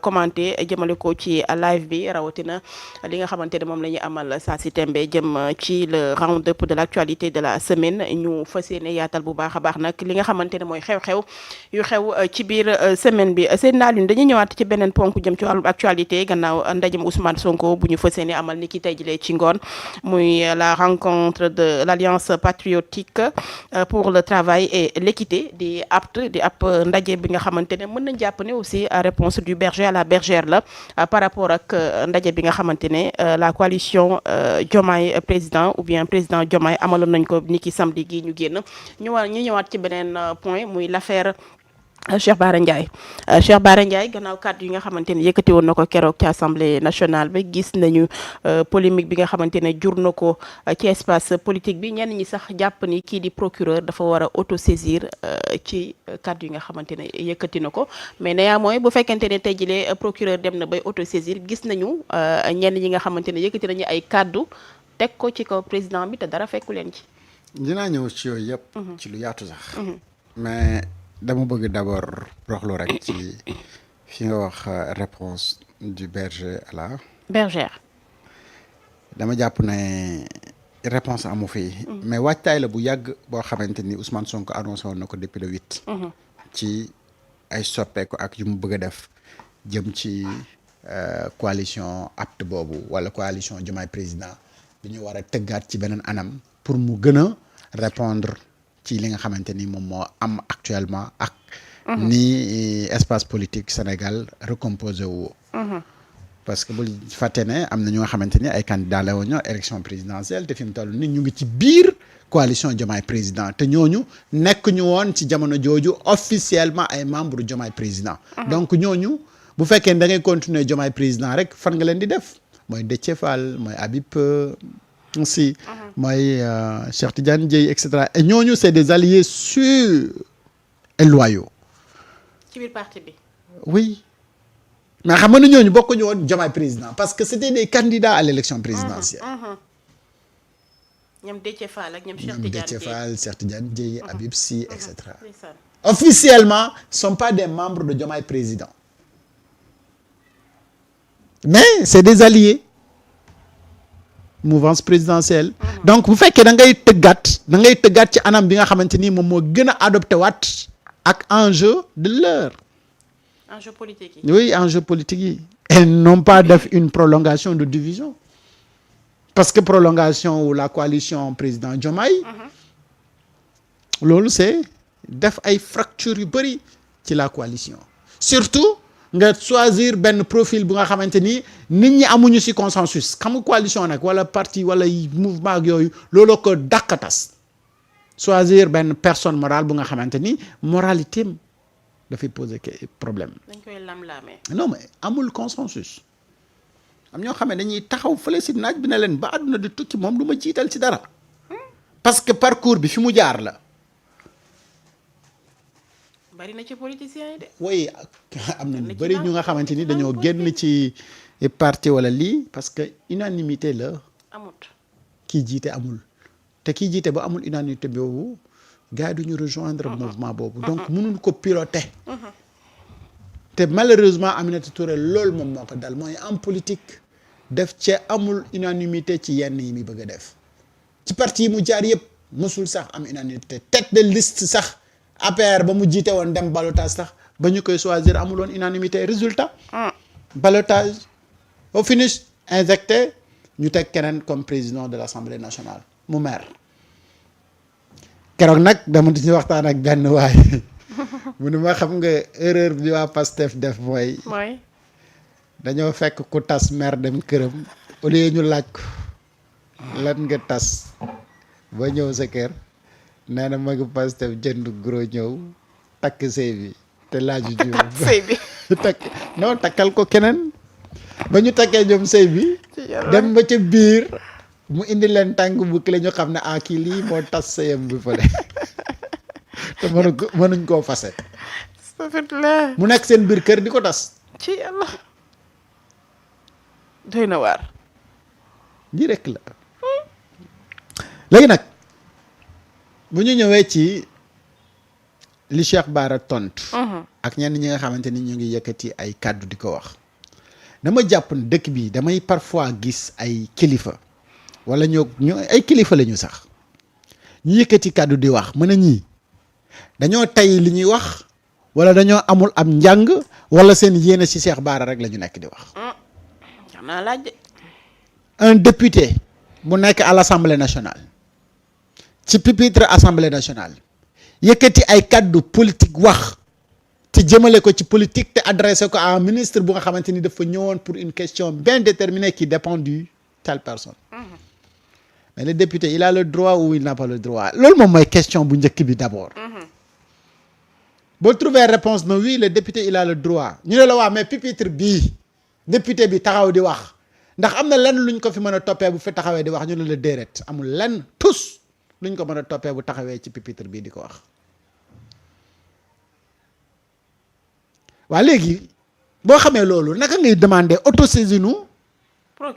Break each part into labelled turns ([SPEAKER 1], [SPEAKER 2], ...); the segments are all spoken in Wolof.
[SPEAKER 1] commenté jëmale ko ci live bi rawatina li nga xamante ne moom la ñu amal saa si tembe jëm ci le round-up de l'actualité de la semaine ñu fas yéene yaatal bu baax a baax nag li nga xamante ne mooy xew-xew yu xew ci biir semaine bi seen naalune dañuy ñëwaat ci beneen ponk jëm ci wàllu actualité gannaaw ndajem Ousmane Sonko bu ñu fas yéene amal ni ki tey jëlee ci ngoon muy la rencontre de l'Alliance patriotique pour le travail et l'équité di APT di ab ndaje bi nga xamante ne mën nañ jàpp ne aussi réponse du berger à la bergère la par rapport ak ndaje bi nga xamante ne la coalition Diomaye président ou bien président Diomaye amaloon nañ ko ni ki samedi gi ñu génn ñu ñëwaat ci beneen point muy l'affaire Cheikh Bara Ndiaye Cheikh Bara Ndiaye gannaaw kàddu yi nga xamante ne yëkkati woon na ko keroog ci assemblée nationale bi gis nañu polémique bi nga xamante ne jur na ko ci espace politique bi ñenn ñi sax jàpp ni kii di procureur dafa war a autosaisir ci kàddu yi nga xamante ne yëkkati na ko mais néanmoins bu fekkente ne tey jilee procureur dem na bay autosaisir gis nañu ñenn ñi nga xamante ne yëkkati nañu ay kàddu teg ko ci kaw président bi te dara fekku leen ci.
[SPEAKER 2] dinaa ñëw ci yooyu yëpp. ci lu yaatu sax. mais dama bëgg d'abord roxlu rek ci fi nga wax réponse du berger à la
[SPEAKER 1] bergère.
[SPEAKER 2] dama jàpp ne réponse amu fi. mais waajtaay la bu yàgg boo xamante ni Ousmane Sonko annoncé woon na ko depuis le 8. ci ay soppeeku ak yu mu bëgg a def jëm ci coalition APT boobu wala coalition Diomaye président bi ñu war a tëggaat ci beneen anam pour mu gën a répondre ci li nga xamante ni moom moo am actuellement ak ni espace politique Sénégal recomposé wu parce que bul fàtte ne am na ñoo xamante ni ay candidats la woon ñoo élection présidentielle te fi mu toll ni ñu ngi ci biir coalition Diomaye président te ñooñu nekk ñu woon ci jamono jooju officiellement ay membres Diomaye président donc ñooñu bu fekkee da ngay continuer Diomaye président rek fan nga leen di def mooy Déthié Fall mooy Habib si mooy Cheikh Tidiane Dièye et cetera et ñooñu c'est des alliés sûrs et loyaux.
[SPEAKER 1] ci biir parti bi.
[SPEAKER 2] oui mais xam nga ne ñooñu bokkuñu woon Diomaye président parce que c'était des candidats à l'élection présidentielle.
[SPEAKER 1] ñoom Déthié Fall ak ñoom
[SPEAKER 2] Déthié Fall Cheikh Tidiane Dièye Habib Sy et cetera. officiellement sont pas des membres de Diomaye président mais c'est des alliés. mouvance présidentielle. donc bu fekkee da ngay tëggaat ci anam bi nga xamante ni moom moo gën a adopté waat ak enjeu de l'heure.
[SPEAKER 1] enjeu politique yi.
[SPEAKER 2] oui enjeu politique yi. et non pas def une prolongation de division. parce que prolongation ou la coalition président Diomaye. loolu c'est def ay fractures yu bëri ci la coalition. surtout. nga choisir benn profil bu nga xamante ni nit ñi amuñu ci consensus xam nga coalition nag wala parti wala mouvement ak yooyu looloo ko dàqatas choisir benn personne morale bu nga xamante ni moralité am dafay poser problème.
[SPEAKER 1] dañ koy lam-laamee.
[SPEAKER 2] non mais amul consensus am ñoo xam ne dañuy taxaw fële ci naaj bi ne leen ba àdduna di tukki moom du ma jiital ci dara parce que parcours bi fi mu jaar la.
[SPEAKER 1] bari na ci politiciens yi de.
[SPEAKER 2] oui am na ñu bari ñu nga xamante ni dañoo génn ci parti wala lii parce que unanimité la.
[SPEAKER 1] amut.
[SPEAKER 2] kii jiite amul te kii jiite ba amul unanimité boobu gars yi du ñu rejoindre mouvement boobu. donc mënuñ ko piloter. te malheureusement Aminata Touré loolu moom moo ko dal mooy en politique def ci amul unanimité ci yenn yi muy bëgg a def ci parti yi mu jaar yëpp mosul sax am unanimité tête de liste sax. APR ba mu jiite woon dem ballottage sax ba ñu koy choisir amul woon unanimité résultat. ballottage au finish injecté ñu teg keneen comme président de l'Assemblée nationale mu maire. keroog nag dama di waxtaan ak benn waay mu ne ma xam nga erreur bi waa Pastef def mooy. dañoo fekk ku tas maire dem këram au lieu ñu laaj ko lan nga tas ba ñëw sa kër. nee na magu Pastef jënd gros ñëw takk sëy bi te laaju jiw
[SPEAKER 1] sëy bi
[SPEAKER 2] takkal ko keneen ba ñu takkee ñoom sëy bi dem ba ca biir mu indi leen tànk bukki la ñu xam ne kii lii moo tas sëyam bi fële te mënuñ koo fase mu nekk seen biir kër di ko tas
[SPEAKER 1] ci yàlla doy na waar
[SPEAKER 2] lii rek la léegi nag bu ñu ñëwee ci li Cheikh Bara tontu. ak ñenn ñi nga xamante ni ñu ngi yëkkati ay kàddu di ko wax. dama jàpp ne dëkk bi damay parfois gis ay kilifa wala ñu ay kilifa lañu sax ñu yëkkati kàddu di wax mën a ñii dañoo tay li ñuy wax wala dañoo amul am njàng wala seen yéene ci Cheikh Bara rek la ñu nekk di wax.
[SPEAKER 1] xam naa laaj de.
[SPEAKER 2] un député bu nekk à l'Assemblée nationale ci pupitre Assemblée nationale yëkkati ay kàddu politique wax te jëmale ko ci politique te adressé ko à un ministre bu nga xamante ni dafa ñëwoon pour une question bien déterminée qui dépend du telle personne. Mais le député il a le droit ou il n'a pas le droit loolu moom mooy question bu njëkk bi d'abord. boo trouver réponse na oui le député il a le droit ñu ne la waa mais pupitre bii député bi taxaw di wax ndax am na lenn luñ ko fi mën a toppee bu fi taxawee di wax ñu ne la déedéet amul lenn tous luñ ko mën a toppee bu taxawee ci pupitre bii di ko wax. waa léegi boo xamee loolu naka ngay demander autosaisine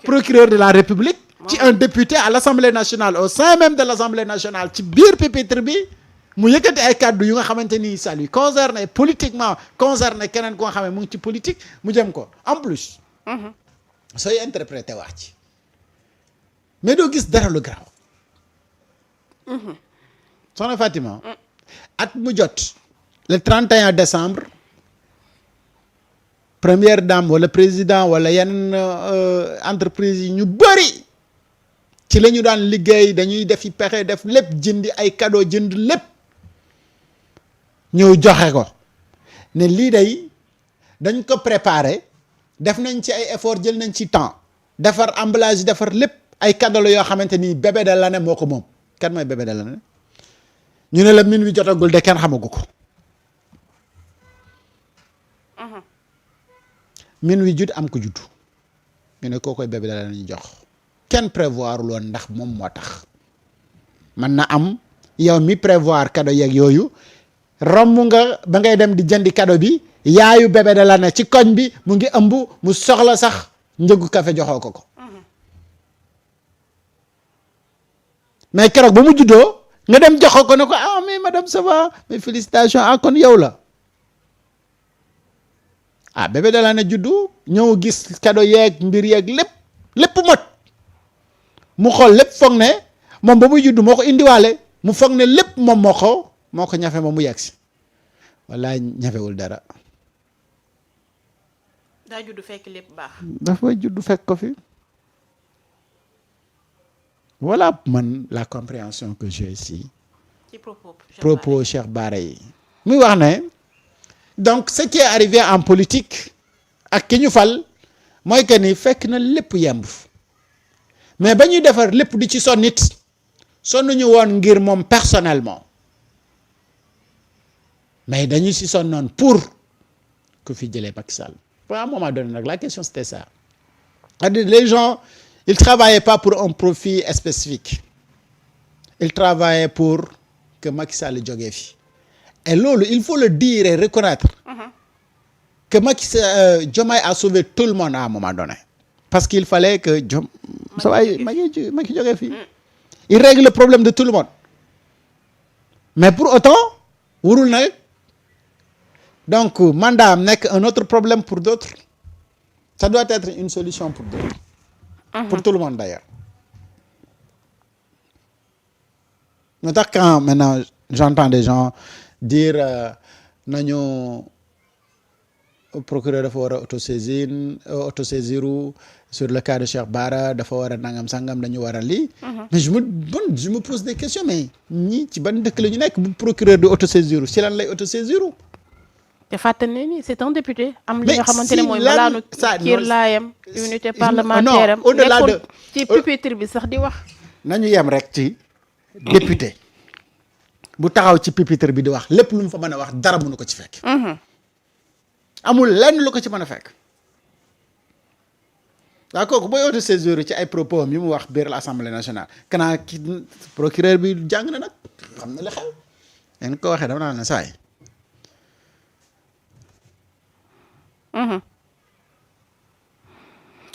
[SPEAKER 2] procureur de la République ci un député à l'Assemblée nationale au sein même de l'Assemblée nationale ci biir pupitre bi mu yëkkati ay kàddu yu nga xamante ni ça lui concerne politiquement concerne keneen ku nga xam ne mu ngi ci politique mu jëm ko en plus sooy interpréter wax ci mais doo gis dara lu garaaw soxna Fatima at mu jot le 31 décembre première dame wala président wala yenn entreprise yi ñu bëri ci la ñu daan liggéey dañuy def yi pexe def lépp jëndi ay cadeau jënd lépp ñëw joxe ko ne lii day dañ ko préparer def nañ ci ay effort jël nañ ci temps defar emballage defar lépp ay cadeau la yoo xamante ni bébé de l'année moo ko moom kan mooy bébé de l'année ñu ne la min wi jotagul de kenn xamagu ko min wi jut am ko juddu ñu ne koo koy bébé de l'année ñu jox kenn prévoir loon ndax moom moo tax mën na am yow mi prévoir cadeau yeeg yooyu romb nga ba ngay dem di jëndi cadeau bi yaayu bébé de l'année ci koñ bi mu ngi ëmb mu soxla sax njëgu café joxoo ko mais keroog ba mu juddoo nga dem joxoo ko ne ko ah mais madame ça va mais félicitations ah kon yow la ah bébé de l'année juddu ñëw gis cadeau yeeg mbir yeeg lépp mot mu xool lépp foog ne moom ba muy juddu moo ko indiwaale mu foog ne lépp moom moo ko ñafe moom mu yegg si wallaay ñafewul dara.
[SPEAKER 1] daa juddu fekk lépp baax.
[SPEAKER 2] dafa juddu fekk ko fi. voilà man la compréhension que j'ai ici.
[SPEAKER 1] ci
[SPEAKER 2] propos Cheikh Bara yi. muy wax ne donc ce qui est arrivé en politique ak ki ñu fal mooy que ni fekk na lépp yemb mais ba ñuy defar lépp di ci sonn nit sonnuñu woon ngir moom personnellement. mais dañu si sonnoon pour ku fi jëlee Macky Sall à un moment donné nag la question c'était ça c'est-à-dire les gens ils travaillaient pas pour un profit spécifique ils travaillaient pour que Macky Sall jógee fi et loolu il faut le dire et reconnaître que Diomaye a sauvé tout le monde à un moment donné parce qu'il fallait que Macky jógee fi il règle le problème de tout le monde mais pour autant warul nag donc mandat am nekk un autre problème pour d'autres ça doit être une solution pour d'autres pour tout le monde d'ailleurs moo tax quand maintenant j'entends des gens dire nañu procureur dafa war a autosaisiru sur le cas de Cheikh Bara dafa war a nangam sangam dañu war a lii mais je me pose des questions mais ñii ci ban dëkk la ñu nekk bu procureur di autosaisiru si lan lay autosaisiru
[SPEAKER 1] te fàttali ne ni c'est un député. am li nga xamante ne mooy malaanu kiir laayam immunité parlementaire am
[SPEAKER 2] au-delà de
[SPEAKER 1] ci pupitre bi sax di wax.
[SPEAKER 2] nañu yem rek ci député bu taxaw ci pupitre bi di wax lépp lu mu fa mën a wax dara mënu ko ci fekk. amul lenn lu ko ci mën a fekk. waaw kooku booy autosaisir ci ay propos am yi mu wax biir l'Assemblée nationale kanaa ki procureur bi jàng na nag xam na li xew. leen ko waxee dama naan ne saay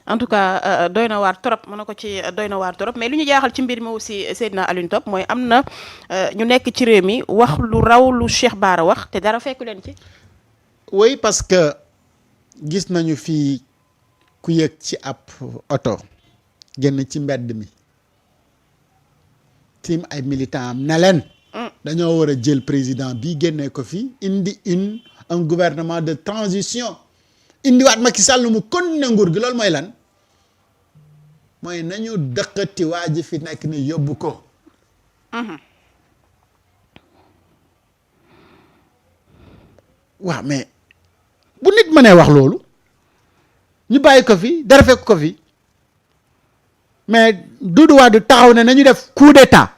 [SPEAKER 1] en tout cas doy na waar trop mën na ko ci doy na waar trop mais lu ñu jaaxal ci mbir mi aussi Seydina Alioune Top mooy am na ñu nekk ci réew mi wax lu raw lu Cheikh Bara wax te dara fekku leen ci.
[SPEAKER 2] oui parce que gis nañu fii ku yëg ci ab oto génn ci mbedd mi tim ay militant am ne leen dañoo war a jël président bi génnee ko fi indi un gouvernement de transition indiwaat Macky Sall mu continuer nguur gi loolu mooy lan mooy nañu dëkkati waa ji fi nekk ni yóbbu ko waaw mais bu nit mënee wax loolu ñu bàyyi ko fi dara fekk ko fi mais Doudou Wade taxaw ne nañu def coup d'état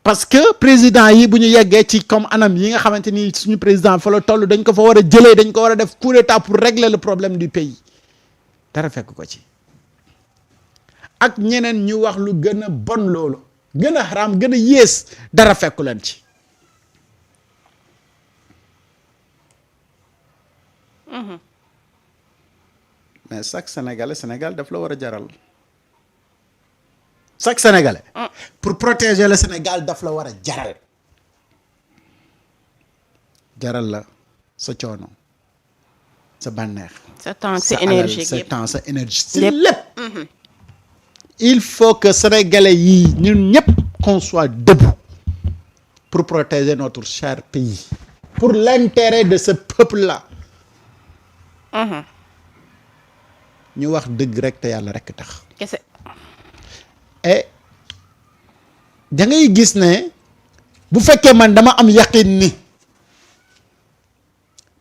[SPEAKER 2] parce que président yi bu ñu yeggee ci comme anam yi nga xamante ni suñu président fa la toll dañ ko fa war a jëlee dañ ko war a def coup d'état pour régler le problème du pays dara fekk ko ci ak ñeneen ñu wax lu gën a bon loolu gën a xaraam gën a yées dara fekku leen ci mais chaque Sénégal daf la war a jaral chaque Sénégalais pour protéger le Sénégal daf la war a jaral la sa coono sa bànneex
[SPEAKER 1] sa temps sa énergie
[SPEAKER 2] sa temps sa énergie si lépp il faut que Sénégalais yi ñun ñëpp qu'on soit debout pour protéger notre cher pays pour l'intérêt de ce peuple là ñu wax dëgg rek te yàlla rek tax
[SPEAKER 1] kese
[SPEAKER 2] et da ngay gis ne bu fekkee man dama am yaqin ni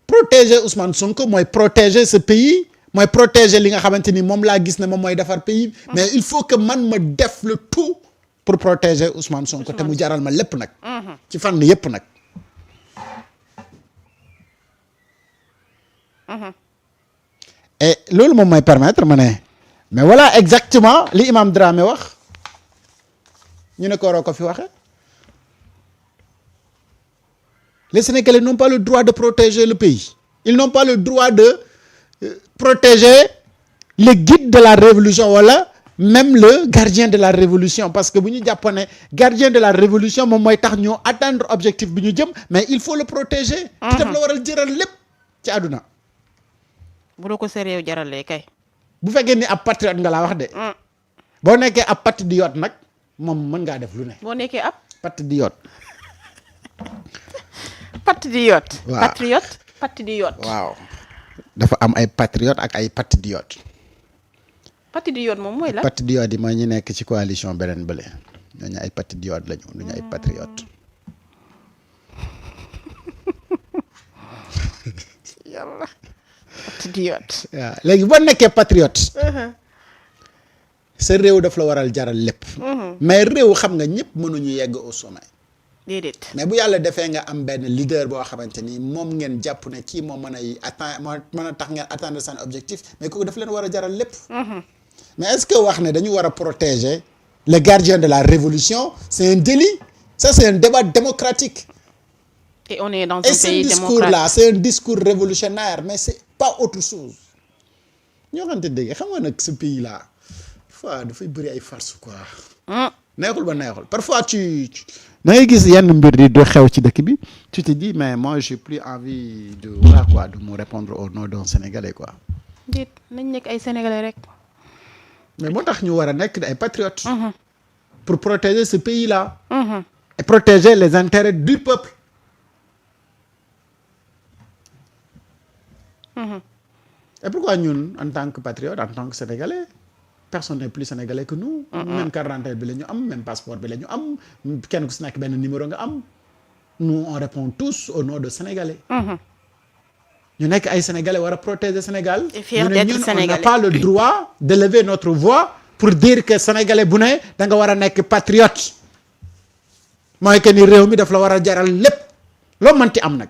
[SPEAKER 2] protéger Ousmane Sonko mooy protéger ce pays mooy protéger li nga xamante ni moom laa gis ne moom mooy defar pays mais il faut que man ma def le tout pour protéger Ousmane Sonko te mu jaral ma lépp nag ci fànn yépp nag et loolu moom mooy permettre ma ne mais voilà exactement li Imam Dramé wax ñu ne ko waroo ko fi waxe les Sénégalais n'ont pas le droit de protéger le pays ils n'ont pas le droit de protéger le guide de la révolution wala même le gardien de la révolution parce que bu ñu jàppoon ne gardien de la révolution moom mooy tax ñu atteindre objectif bi ñu jëm mais il faut le protéger te daf la waral jëral lépp ci àdduna
[SPEAKER 1] bu la ko sa réew jaralee kay
[SPEAKER 2] bu fekkee ni ab patriote nga laa wax de boo nekkee ab patriote nag moom mën ngaa def lu ne
[SPEAKER 1] boo nekkee ab
[SPEAKER 2] patriote waaw
[SPEAKER 1] patriote
[SPEAKER 2] waaw dafa am ay patriote ak ay patriote
[SPEAKER 1] moom mooy la
[SPEAKER 2] patriote yi mooy ñu nekk ci coalition beneen bële ñooñu ay patriote lañu duñu ay patriote
[SPEAKER 1] yàlla patriote
[SPEAKER 2] waaw léegi boo nekkee patriote sa réew daf la waral jaral lépp mais réew xam nga ñëpp mënuñu yegg au sommet
[SPEAKER 1] déedéet
[SPEAKER 2] mais bu yàlla defee nga am benn leader boo xamante ni moom ngeen jàpp ne kii moo mën a moo mën a tax ngeen atteindre seen objectif mais kooku daf leen war a jaral lépp mais est-ce que wax ne dañu war a protéger le gardien de la révolution c'est un délit ça c'est un débat démocratique
[SPEAKER 1] et on est dans un
[SPEAKER 2] et ce
[SPEAKER 1] pays
[SPEAKER 2] discours
[SPEAKER 1] démocratique
[SPEAKER 2] là c'est un discours révolutionnaire mais c'est pas autre chose ñoo xamante dégg xam nga nag ce pays là fois dafay bëri ay farce quoi neexul ba neexul parfois da ngay gis yenn mbir di do xew ci dëkk bi tu te dis mais moi j'ai plus envie de voilà quoi de me répondre au nom d'un Sénégalais quoi
[SPEAKER 1] déet nañ nekk ay sénégalais rek
[SPEAKER 2] mais moo tax ñu war a nekk ay patriotes pour protéger ce pays là et protéger les intérêts du peuple et pourquoi ñun en tant que patriote en tant que Sénégalais personne n'est plus sénégalais que nous même carte d'identité bi la ñu am même passeport bi la ñu am kenn ku si nekk benn numéro nga am nous on répond tous au nom de sénégalais ñu nekk ay sénégalais war a protéger Sénégal
[SPEAKER 1] et fier d'être
[SPEAKER 2] ñun on
[SPEAKER 1] sénégalais
[SPEAKER 2] n'a pas le droit d'élever notre voix pour dire que sénégalais bu ne da nga war a nekk patriote mooy que ni réew mi daf la war a jaral lépp loo mënti am nag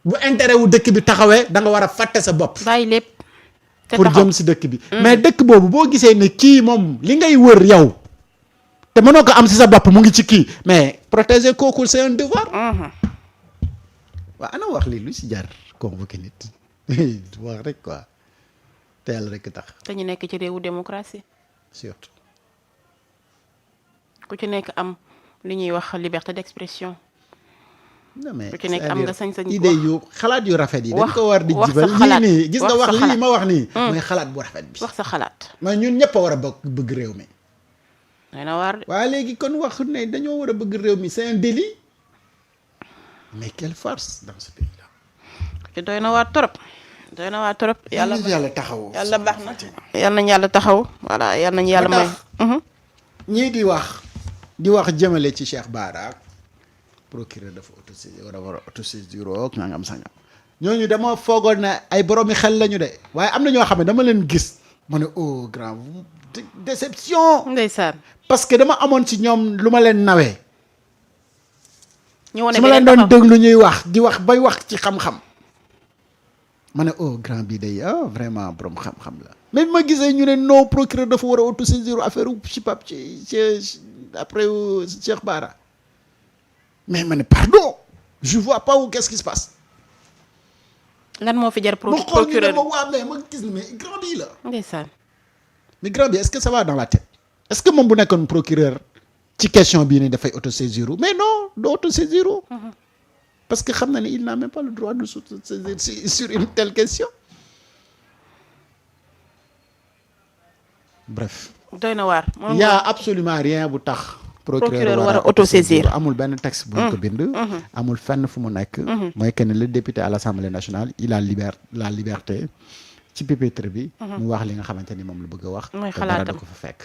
[SPEAKER 2] bu intérêt wu dëkk bi taxawee da nga war a fàtte sa bopp
[SPEAKER 1] bàyyi lépp
[SPEAKER 2] pour jëm si dëkk bi mais dëkk boobu boo gisee ne kii moom li ngay wër yow te mënoo ko am si sa bopp mu ngi ci kii mais protéger kooku c'est un devoir waaw ana wax lii lu si jar convoqué nit wax rek quoi te yàlla rek tax.
[SPEAKER 1] te ñu nekk ci réewu démocratie.
[SPEAKER 2] surtout.
[SPEAKER 1] ku ci nekk am li ñuy wax liberté d'expression.
[SPEAKER 2] non mais
[SPEAKER 1] ku ci nekk am nga sañ-sañ
[SPEAKER 2] idée yu xalaat yu rafet yi. dañ
[SPEAKER 1] wax
[SPEAKER 2] ko war di
[SPEAKER 1] wax
[SPEAKER 2] jibal
[SPEAKER 1] sa xalaat.
[SPEAKER 2] lii nii gis nga
[SPEAKER 1] wax
[SPEAKER 2] wax
[SPEAKER 1] sa
[SPEAKER 2] lii ma wax nii.
[SPEAKER 1] Mm.
[SPEAKER 2] mooy xalaat bu rafet bi.
[SPEAKER 1] wax sa xalaat.
[SPEAKER 2] mais ñun ñëpp a war a bëgg réew mi.
[SPEAKER 1] day na waar de.
[SPEAKER 2] waaye léegi kon wax ne dañoo war a bëgg réew mi c'est un délit. mais quelle farce dans ce pays là.
[SPEAKER 1] ci doy na waar trop. doy na waar trop. yàlla
[SPEAKER 2] yàlla taxaw.
[SPEAKER 1] yàlla baax na. yàlla nañu yàlla taxaw. voilà yàlla nañu yàlla may.
[SPEAKER 2] ñii di wax jëmale ci Cheikh Bara procureur dafa autosaisir war a autosaisir ak nangam sangam ñooñu dama foogoon ne ay boroomi xel lañu de waaye am na ñoo xam ne dama leen gis ma ne oh grand déception.
[SPEAKER 1] ndeysaan.
[SPEAKER 2] parce que dama amoon ci ñoom lu ma leen nawee.
[SPEAKER 1] ñu wane
[SPEAKER 2] su ma leen doon déglu ñuy wax di wax bay wax ci xam-xam. ma ne oh grand bi day vraiment borom xam-xam la. mais bi ma gisee ñu ne non procureur dafa war a autosaisir affaire Chipap ci après Cheikh Bara mais ma ne pardon je vois pas où qu'est-ce qui se passe.
[SPEAKER 1] lan moo fi jar
[SPEAKER 2] procureur ma xool ñu ne ma waa mais ma gis ne mais grand bi la.
[SPEAKER 1] ndeysaan.
[SPEAKER 2] mais grand bi est-ce que ça va dans la tête. est-ce que moom bu nekkoon procureur ci question bii nii dafay autosaisir mais non du autosaisir. parce que xam na ne il n'a même pas le droit de s'autosaisir sur une telle question. bref.
[SPEAKER 1] doy na waar.
[SPEAKER 2] il y a absolument rien bu tax.
[SPEAKER 1] procureur war a autosaisir
[SPEAKER 2] amul benn texte bu ñu ko bind. amul fenn fu mu nekk. mooy que ne le député à l'Assemblée nationale il a la liberté ci pupitre bi. mu wax li nga xamante ni moom la bëgg a wax.
[SPEAKER 1] mooy
[SPEAKER 2] te dara du
[SPEAKER 1] xalaatam
[SPEAKER 2] ko fa fekk.